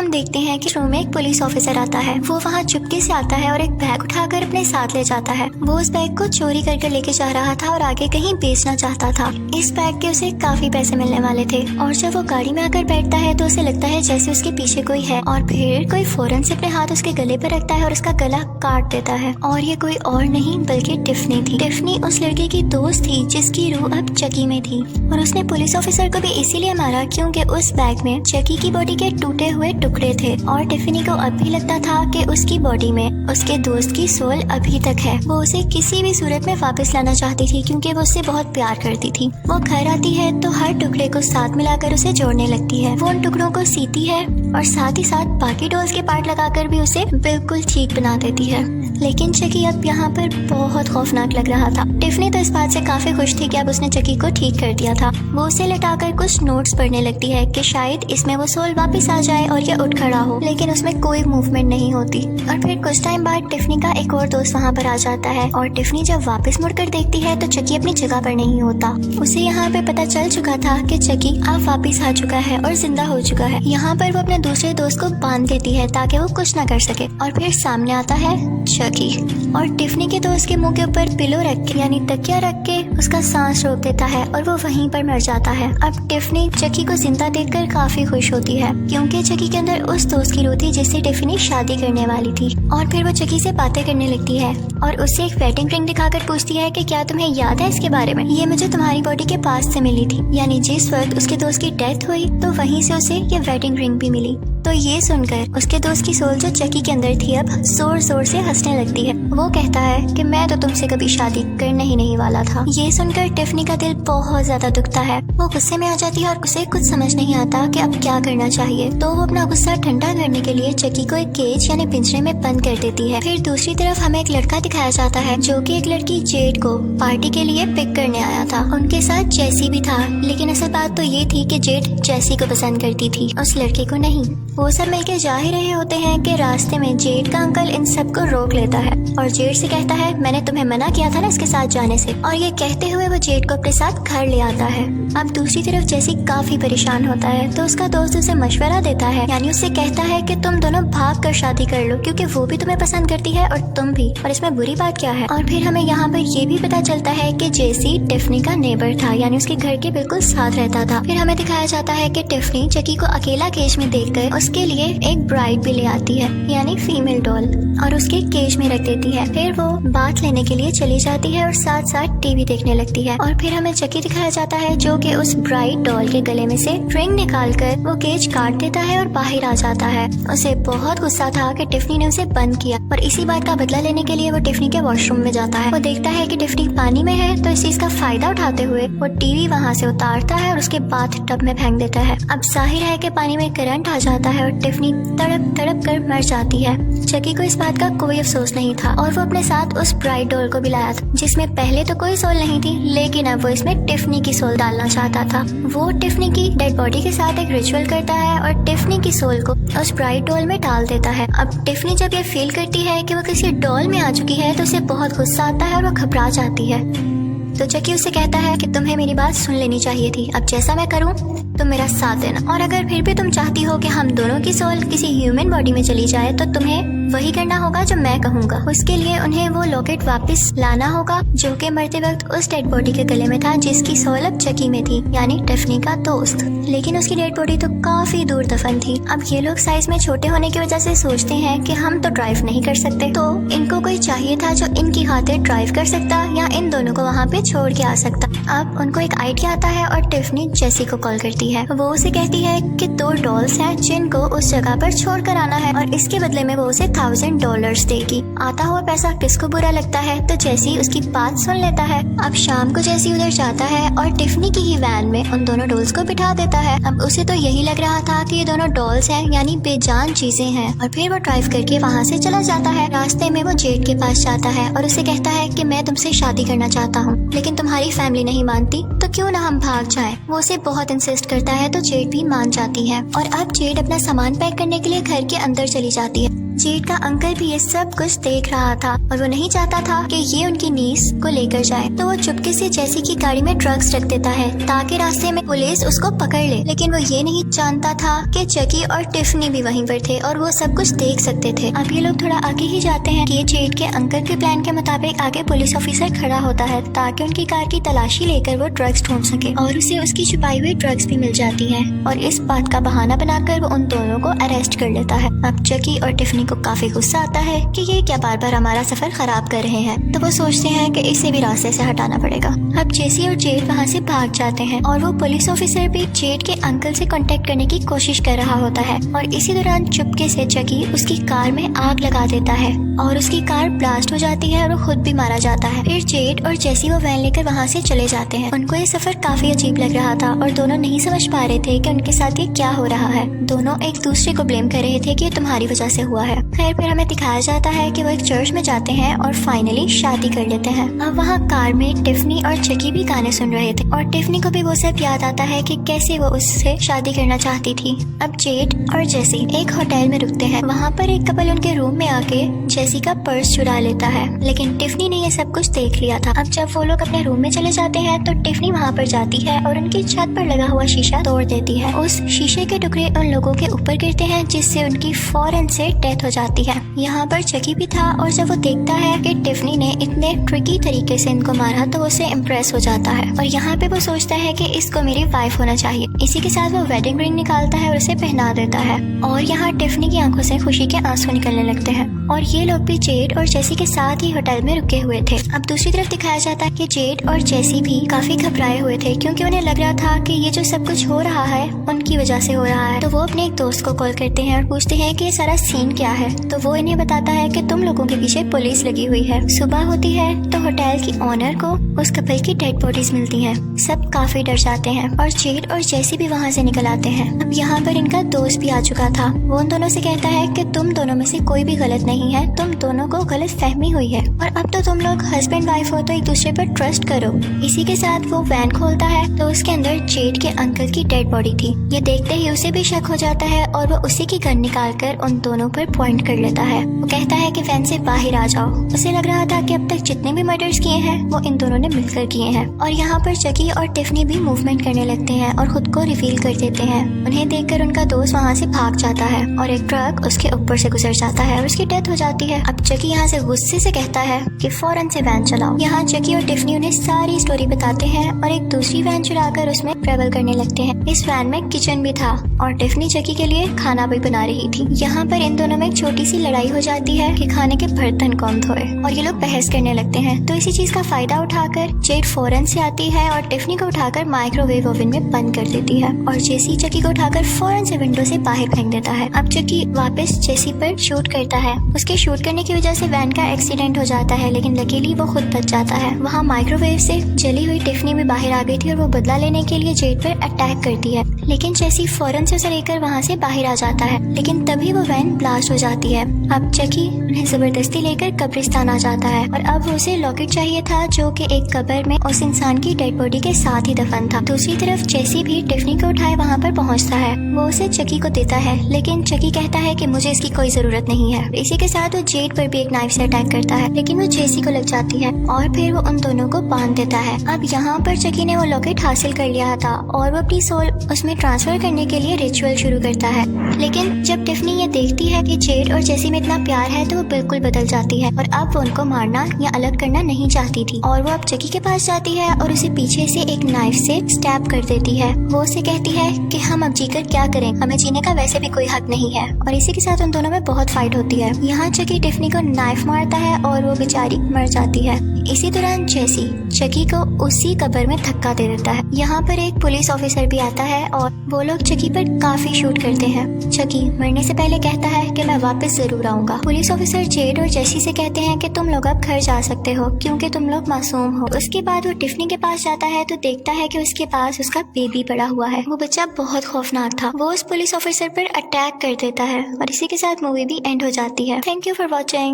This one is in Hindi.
हम देखते हैं कि रूम में एक पुलिस ऑफिसर आता है। वो वहाँ चुपके से आता है और एक बैग उठाकर अपने साथ ले जाता है। वो उस बैग को चोरी करके लेके जा रहा था और आगे कहीं बेचना चाहता था। इस बैग के उसे काफी पैसे मिलने वाले थे और जब वो गाड़ी में आकर बैठता है तो उसे लगता है जैसे उसके पीछे कोई है और फिर कोई फौरन से अपने हाथ उसके गले पर रखता है और उसका गला काट देता है। और ये कोई और नहीं बल्कि टिफनी थी। टिफनी उस लड़के की दोस्त थी जिसकी रूह अब चकी में थी और उसने पुलिस ऑफिसर को भी इसीलिए मारा क्योंकि उस बैग में चकी की बॉडी के टूटे हुए टुकड़े थे और टिफनी को अब भी लगता था कि उसकी बॉडी में उसके दोस्त की सोल अभी तक है। वो उसे किसी भी सूरत में वापस लाना चाहती थी क्योंकि वो उससे बहुत प्यार करती थी। वो घर आती है तो हर टुकड़े को साथ मिलाकर उसे जोड़ने लगती है। वो उन टुकड़ों को सीती है और साथ ही साथ बाकी डॉल्स के पार्ट लगाकर भी उसे बिल्कुल ठीक बना देती है। लेकिन चकी अब यहाँ पर बहुत खौफनाक लग रहा था। टिफनी तो इस बात से काफी खुश थी कि अब उसने चकी को ठीक कर दिया था। वो उसे लटाकर कुछ नोट्स पढ़ने लगती है कि शायद इसमें वो सोल वापस आ जाए और ये उठ खड़ा हो, लेकिन उसमें कोई मूवमेंट नहीं होती। और फिर कुछ टाइम बाद टिफनी का एक और दोस्त वहाँ पर आ जाता है और टिफनी जब वापस मुड़कर देखती है तो चकी अपनी जगह पर नहीं होता। उसे यहाँ पे पता चल चुका था कि चकी अब वापस आ चुका है और जिंदा हो चुका है। यहाँ पर वो अपने दूसरे दोस्त को बांध देती है ताकि वो कुछ ना कर सके और फिर सामने आता है चकी और टिफनी के दोस्त के मुंह के ऊपर पिलो रख के यानी तकिया रख के उसका सांस रोक देता है और वो वहीं पर मर जाता है। अब टिफनी चकी को जिंदा देखकर काफी खुश होती है क्योंकि चकी के अंदर उस दोस्त की रूह थी जिससे टिफनी शादी करने वाली थी। और फिर वो चकी से बातें करने लगती है और उससे एक वेडिंग रिंग दिखाकर पूछती है कि क्या तुम्हें याद है इसके बारे में, ये मुझे तुम्हारी बॉडी के पास से मिली थी। यानी जिस वक्त उसके दोस्त की डेथ हुई तो वहीं से उसे ये वेडिंग रिंग भी मिली। तो ये सुनकर उसके दोस्त की सोल जो चकी के अंदर थी अब जोर जोर से हंसने लगती है। वो कहता है कि मैं तो तुमसे कभी शादी करने ही नहीं वाला था। ये सुनकर टिफनी का दिल बहुत ज्यादा दुखता है। वो गुस्से में आ जाती है और उसे कुछ समझ नहीं आता कि अब क्या करना चाहिए। तो वो अपना गुस्सा ठंडा करने के लिए चकी को एक केज यानी पिंजरे में बंद कर देती है। फिर दूसरी तरफ हमें एक लड़का दिखाया जाता है जो कि एक लड़की जेड को पार्टी के लिए पिक करने आया था। उनके साथ जैसी भी था, लेकिन असल बात तो ये थी कि जेड जैसी को पसंद करती थी, उस लड़के को नहीं। वो सब मिलके जा ही रहे होते हैं कि रास्ते में जेड का अंकल इन सबको रोक लेता है और जेड से कहता है मैंने तुम्हें मना किया था ना इसके साथ जाने से। और ये कहते हुए वो जेड को अपने साथ घर ले आता है। अब दूसरी तरफ जैसी काफी परेशान होता है तो उसका दोस्त उसे मशवरा देता है, यानी उससे कहता है कि तुम दोनों भाग कर शादी कर लो क्योंकि वो भी तुम्हें पसंद करती है और तुम भी, और इसमें बुरी बात क्या है। और फिर हमें यहाँ पर ये भी पता चलता है कि जेसी टिफनी का नेबर था, यानी उसके घर के बिल्कुल साथ रहता था। फिर हमें दिखाया जाता है कि टिफनी चकी को अकेला केज में देखकर उसके लिए एक ब्राइड भी ले आती है, यानी फीमेल डॉल, और उसके केज में रख देती है। फिर वो बात लेने के लिए चली जाती है और साथ साथ टीवी देखने लगती है। और फिर हमें चकी दिखाया जाता है जो कि उस ब्राइड डॉल के गले में से रिंग निकालकर वो केज काट देता है और बाहर आ जाता है। उसे बहुत गुस्सा था कि टिफनी ने उसे बंद किया और इसी बात का बदला लेने के लिए वो टिफनी के वॉशरूम में जाता है। वो देखता है कि टिफनी पानी में है तो इस चीज का फायदा उठाते हुए वो टीवी वहाँ से उतारता है और उसके बाथ टब में फेंक देता है। अब जाहिर है कि पानी में करंट आ जाता है और टिफनी तड़प तड़प कर मर जाती है। चकी को इस बात का कोई अफसोस नहीं था और वो अपने साथ उस ब्राइड डॉल को भी लाया था जिसमें पहले तो कोई सोल नहीं थी, लेकिन अब वो इसमें टिफनी की सोल डालना चाहता था। वो टिफनी की डेड बॉडी के साथ एक रिचुअल करता है और टिफनी की सोल को उस ब्राइड डॉल में डाल देता है। अब टिफनी जब ये फील करती है कि वो किसी डॉल में आ चुकी है तो उसे बहुत गुस्सा आता है और वो घबरा जाती है। तो चकी उसे कहता है कि तुम्हें मेरी बात सुन लेनी चाहिए थी, अब जैसा मैं करूं तुम मेरा साथ देना, और अगर फिर भी तुम चाहती हो कि हम दोनों की सोल किसी ह्यूमन बॉडी में चली जाए तो तुम्हें वही करना होगा जो मैं कहूँगा। उसके लिए उन्हें वो लॉकेट वापस लाना होगा जो कि मरते वक्त उस डेड बॉडी के गले में था जिसकी सोल अब चकी में थी, यानी टिफनी का दोस्त, लेकिन उसकी डेड बॉडी तो काफी दूर दफन थी। अब ये लोग साइज में छोटे होने की वजह से सोचते हैं कि हम तो ड्राइव नहीं कर सकते, तो इनको कोई चाहिए था जो इनकी खातिर ड्राइव कर सकता या इन दोनों को वहाँ पे छोड़ के आ सकता। अब उनको एक आइडिया आता है और टिफनी जेसी को कॉल करती है। वो उसे कहती है कि 2 डॉल्स हैं जिनको उस जगह पर छोड़ कर आना है और इसके बदले में वो उसे $1000 देगी। आता हुआ पैसा किसको बुरा लगता है, तो जेसी उसकी बात सुन लेता है। अब शाम को जेसी उधर जाता है और टिफनी की ही वैन में उन दोनों डॉल्स को बिठा देता है। अब उसे तो यही लग रहा था कि ये दोनों डॉल्स हैं, यानी बेजान चीजें हैं, और फिर वो ड्राइव करके वहाँ से चला जाता है। रास्ते में वो जेड के पास जाता है और उसे कहता है कि मैं तुमसे शादी करना चाहता हूँ, लेकिन तुम्हारी फैमिली नहीं मानती, तो क्यों ना हम भाग जाएं। वो उसे बहुत इंसिस्ट करता है तो जेड भी मान जाती है और अब जेड अपना सामान पैक करने के लिए घर के अंदर चली जाती है। जेड का अंकल भी ये सब कुछ देख रहा था और वो नहीं चाहता था कि ये उनकी नीस को लेकर जाए, तो वो चुपके से जेसी की गाड़ी में ड्रग्स रख देता है ताकि रास्ते में पुलिस उसको पकड़ ले। लेकिन वो ये नहीं जानता था कि चकी और टिफनी भी वहीं पर थे और वो सब कुछ देख सकते थे। अब ये लोग थोड़ा आगे ही जाते हैं कि जेड के अंकल के प्लान के मुताबिक आगे पुलिस ऑफिसर खड़ा होता है ताकि उनकी कार की तलाशी लेकर वो ड्रग्स ढूंढ सके और उसे उसकी छुपाई हुई ड्रग्स भी मिल जाती है और इस बात का बहाना बनाकर वो उन दोनों को अरेस्ट कर लेता है। अब चकी और टिफनी को काफी गुस्सा आता है कि ये क्या बार बार हमारा सफर खराब कर रहे हैं, तो वो सोचते हैं कि इसे भी रास्ते से हटाना पड़ेगा। अब जेसी और जेड वहाँ से भाग जाते हैं और वो पुलिस ऑफिसर भी जेड के अंकल से कांटेक्ट करने की कोशिश कर रहा होता है और इसी दौरान चुपके से चकी उसकी कार में आग लगा देता है और उसकी कार ब्लास्ट हो जाती है और वो खुद भी मारा जाता है। फिर जेड और जेसी वो वैन लेकर वहाँ से चले जाते हैं। उनको ये सफर काफी अजीब लग रहा था और दोनों नहीं समझ पा रहे थे कि उनके साथ ये क्या हो रहा है। दोनों एक दूसरे को ब्लेम कर रहे थे कि ये तुम्हारी वजह से हुआ है। खैर फिर हमें दिखाया जाता है कि वो एक चर्च में जाते हैं और फाइनली शादी कर लेते हैं। अब वहाँ कार में टिफनी और चकी भी गाने सुन रहे थे और टिफनी को भी वो सब याद आता है कि कैसे वो उससे शादी करना चाहती थी। अब जेड और जेसी एक होटल में रुकते हैं। वहाँ पर एक कपल उनके रूम में आके जेसी का पर्स चुरा लेता है, लेकिन टिफनी ने ये सब कुछ देख लिया था। अब जब वो लोग अपने रूम में चले जाते हैं तो टिफनी वहाँ पर जाती है और उनकी छत पर लगा हुआ शीशा तोड़ देती है। उस शीशे के टुकड़े उन लोगों के ऊपर गिरते हैं जिससे उनकी फौरन से डेथ हो जाती है। यहाँ पर चकी भी था और जब वो देखता है कि टिफनी ने इतने ट्रिकी तरीके से इनको मारा तो उसे इम्प्रेस हो जाता है और यहाँ पे वो सोचता है कि इसको मेरी वाइफ होना चाहिए। इसी के साथ वो वेडिंग रिंग निकालता है और उसे पहना देता है और यहाँ टिफनी की आंखों से खुशी के आंसू निकलने लगते हैं और ये लोग भी जेड और जेसी के साथ ही होटल में रुके हुए थे। अब दूसरी तरफ दिखाया जाता है कि जेड और जेसी भी काफी घबराए हुए थे क्योंकि उन्हें लग रहा था कि ये जो सब कुछ हो रहा है उनकी वजह से हो रहा है। तो वो अपने एक दोस्त को कॉल करते हैं और पूछते हैं कि ये सारा सीन क्या है। तो वो इन्हें बताता है कि तुम लोगों के पीछे पुलिस लगी हुई है। सुबह होती है तो होटल की ओनर को उस कपल की डेड बॉडीज मिलती हैं। सब काफी डर जाते हैं और जेड और जेसी भी वहाँ से निकल आते हैं। अब यहाँ पर इनका दोस्त भी आ चुका था। वो उन दोनों से कहता है कि तुम दोनों में से कोई भी गलत नहीं है, तुम दोनों को गलत फहमी हुई है और अब तो तुम लोग हस्बैंड वाइफ हो तो एक दूसरे पर ट्रस्ट करो। इसी के साथ वो वैन खोलता है तो उसके अंदर जेड के अंकल की डेड बॉडी थी। ये देखते ही उसे भी शक हो जाता है और वो उसी की गन निकालकर उन दोनों पर पॉइंट कर लेता है। वो कहता है कि वैन से बाहर आ जाओ। उसे लग रहा था कि अब तक जितने भी मर्डर्स किए हैं वो इन दोनों ने मिलकर किए हैं। और यहाँ पर चकी और टिफनी भी मूवमेंट करने लगते हैं और खुद को रिवील कर देते हैं। उन्हें देखकर उनका दोस्त वहाँ से भाग जाता है और एक ट्रक उसके ऊपर से गुजर जाता है और उसकी डेथ हो जाती है। अब चकी यहाँ से गुस्से से कहता है कि फौरन से वैन चलाओ। यहाँ चकी और टिफनी उन्हें सारी स्टोरी बताते हैं और एक दूसरी वैन चुराकर उसमें ट्रेवल करने लगते हैं। इस वैन में किचन भी था और टिफनी चकी के लिए खाना भी बना रही थी। यहाँ पर इन दोनों में एक छोटी सी लड़ाई हो जाती है कि खाने के बर्तन कौन धोए और ये लोग बहस करने लगते हैं। तो इसी चीज का फायदा उठाकर जेड फौरन से आती है और टिफनी को उठाकर माइक्रोवेव ओवन में बंद कर देती है और जेसी चकी को उठाकर फौरन से विंडो से बाहर फेंक देता है। अब चकी वापस जेसी पर शूट करता है। उसके शूट करने की वजह से वैन का एक्सीडेंट हो जाता है, लेकिन लकीली वो खुद बच जाता है। वहाँ माइक्रोवेव से जली हुई टिफनी भी बाहर आ गई थी और वो बदला लेने के लिए जेड पर अटैक करती है, लेकिन जेसी फौरन से उसे लेकर वहाँ से बाहर आ जाता है। लेकिन तभी वो वैन ब्लास्ट हो जाती है। अब चकी उन्हें जबरदस्ती लेकर कब्रिस्तान आ जाता है और अब उसे लॉकेट चाहिए था जो कि एक कब्र में उस इंसान की डेड बॉडी के साथ ही दफन था। दूसरी तरफ जेसी भी टिफनी को उठाए वहाँ पर पहुँचता है। वो उसे चकी को देता है, लेकिन चकी कहता है कि मुझे इसकी कोई जरूरत नहीं है। इसी के साथ वो जेड पर भी एक नाइफ से अटैक करता है, लेकिन वो जेसी को लग जाती है और फिर वो उन दोनों को बांध देता है। अब यहाँ पर चकी ने वो लॉकेट हासिल कर लिया था और वो अपनी सोल उसमें ट्रांसफर करने के लिए रिचुअल शुरू करता है। लेकिन जब टिफनी ये देखती है कि जेड और जेसी में इतना प्यार है तो वो बिल्कुल बदल जाती है और अब वो उनको मारना या अलग करना नहीं चाहती थी और वो अब चकी के पास जाती है और उसे पीछे से एक नाइफ से स्टैब कर देती है। वो उसे कहती है कि हम अब जीकर क्या करें, हमें जीने का वैसे भी कोई हक नहीं है और इसी के साथ उन दोनों में बहुत फाइट होती है। यहाँ चकी टिफनी को नाइफ मारता है और वो बेचारी मर जाती है। इसी दौरान जेसी चकी को उसी कब्र में धक्का दे देता है। यहाँ पर एक पुलिस ऑफिसर भी आता है और वो लोग चकी पर काफी शूट करते हैं। चकी मरने से पहले कहता है कि मैं वापस जरूर आऊंगा। पुलिस ऑफिसर जेड और जेसी से कहते हैं कि तुम लोग अब घर जा सकते हो क्योंकि तुम लोग मासूम हो। उसके बाद वो टिफनी के पास जाता है तो देखता है कि उसके पास उसका बेबी पड़ा हुआ है। वो बच्चा बहुत खौफनाक था। वो उस पुलिस ऑफिसर पर अटैक कर देता है और इसी के साथ मूवी भी एंड हो जाती है। Thank you for watching.